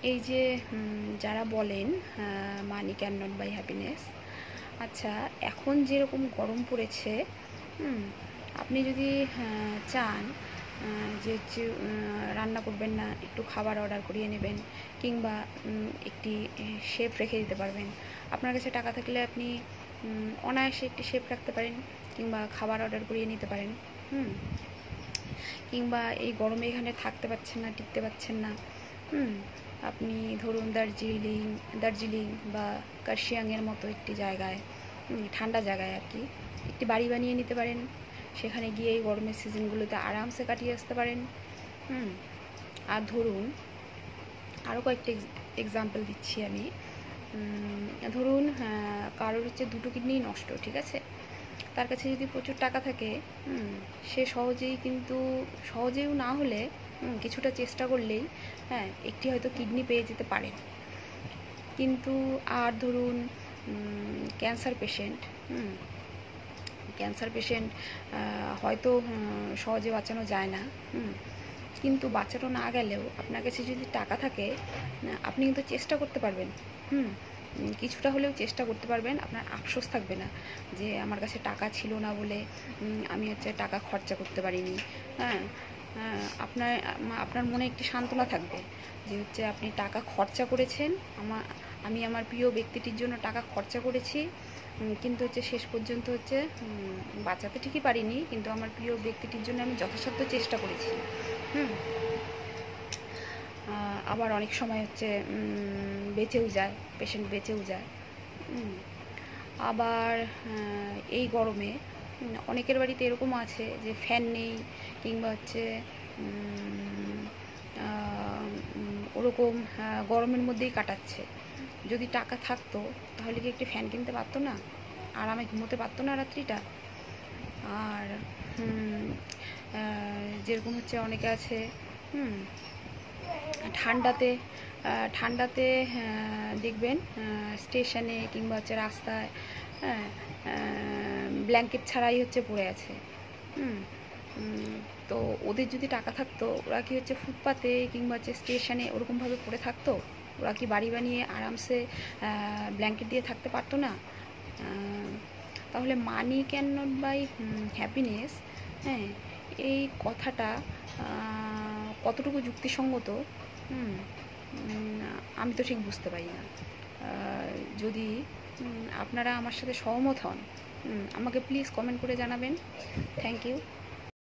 এই যে যারা বলেন money can not by happiness, আচ্ছা এখন যেরকম গরম পড়েছে, আপনি যদি চান যে হচ্ছে রান্না করবেন না, একটু খাবার অর্ডার করিয়ে নেবেন, কিংবা একটি শেফ রেখে দিতে পারবেন। আপনার কাছে টাকা থাকলে আপনি অনায়াসে একটি শেফ রাখতে পারেন, কিংবা খাবার অর্ডার করিয়ে নিতে পারেন। কিংবা এই গরমে এখানে থাকতে পারছেন না, টিকতে পারছেন না, আপনি ধরুন দার্জিলিং বা কার্শিয়াংয়ের মতো একটি জায়গায়, ঠান্ডা জায়গায় আর কি, একটি বাড়ি বানিয়ে নিতে পারেন। সেখানে গিয়ে এই গরমের সিজনগুলোতে আরামসে কাটিয়ে আসতে পারেন। আর ধরুন আরও কয়েকটি এক্সাম্পল দিচ্ছি আমি। ধরুন কারোর হচ্ছে দুটো কিডনি নষ্ট, ঠিক আছে, তার কাছে যদি প্রচুর টাকা থাকে, সে সহজেও না হলে কিছুটা চেষ্টা করলেই একটি হয়তো কিডনি পেয়ে যেতে পারে। কিন্তু আর ধরুন ক্যান্সার পেশেন্ট হয়তো সহজে বাঁচানো যায় না, কিন্তু বাঁচানো না গেলেও আপনার কাছে যদি টাকা থাকে, আপনি কিন্তু চেষ্টা করতে পারবেন, কিছুটা হলেও চেষ্টা করতে পারবেন। আপনার আফসোস থাকবে না যে আমার কাছে টাকা ছিল না বলে আমি হচ্ছে টাকা খরচা করতে পারিনি। আপনার মনে একটি সান্ত্বনা থাকবে যে হচ্ছে আপনি টাকা খরচা করেছেন, আমি আমার প্রিয় ব্যক্তিটির জন্য টাকা খরচা করেছি, কিন্তু হচ্ছে শেষ পর্যন্ত হচ্ছে বাঁচাতে ঠিকই পারিনি, কিন্তু আমার প্রিয় ব্যক্তিটির জন্য আমি যথাসাধ্য চেষ্টা করেছি। আবার অনেক সময় হচ্ছে পেশেন্ট বেঁচেও যায়। আবার এই গরমে অনেকের বাড়িতে এরকমও আছে যে ফ্যান নেই, কিংবা হচ্ছে ওরকম গরমের মধ্যেই কাটাচ্ছে। যদি টাকা থাকতো তাহলে কি একটি ফ্যান কিনতে পারতো না, আরামে ঘুমোতে পারতো না রাত্রিটা? আর যেরকম হচ্ছে অনেকে আছে ঠান্ডাতে দেখবেন স্টেশনে কিংবা হচ্ছে রাস্তায় ব্ল্যাঙ্কেট ছাড়াই হচ্ছে পড়ে আছে। তো ওদের যদি টাকা থাকতো, ওরা কি হচ্ছে ফুটপাতে কিংবা হচ্ছে স্টেশনে ওরকমভাবে পড়ে থাকতো? ওরা কি বাড়ি বানিয়ে আরামসে ব্ল্যাঙ্কেট দিয়ে থাকতে পারতো না? তাহলে money can not by happiness, এই কথাটা কতটুকু যুক্তিসঙ্গত আমি তো ঠিক বুঝতে পারি না। যদি আপনারা আমার সাথে সহমত হন, আমাকে প্লিজ কমেন্ট করে জানাবেন। Thank you.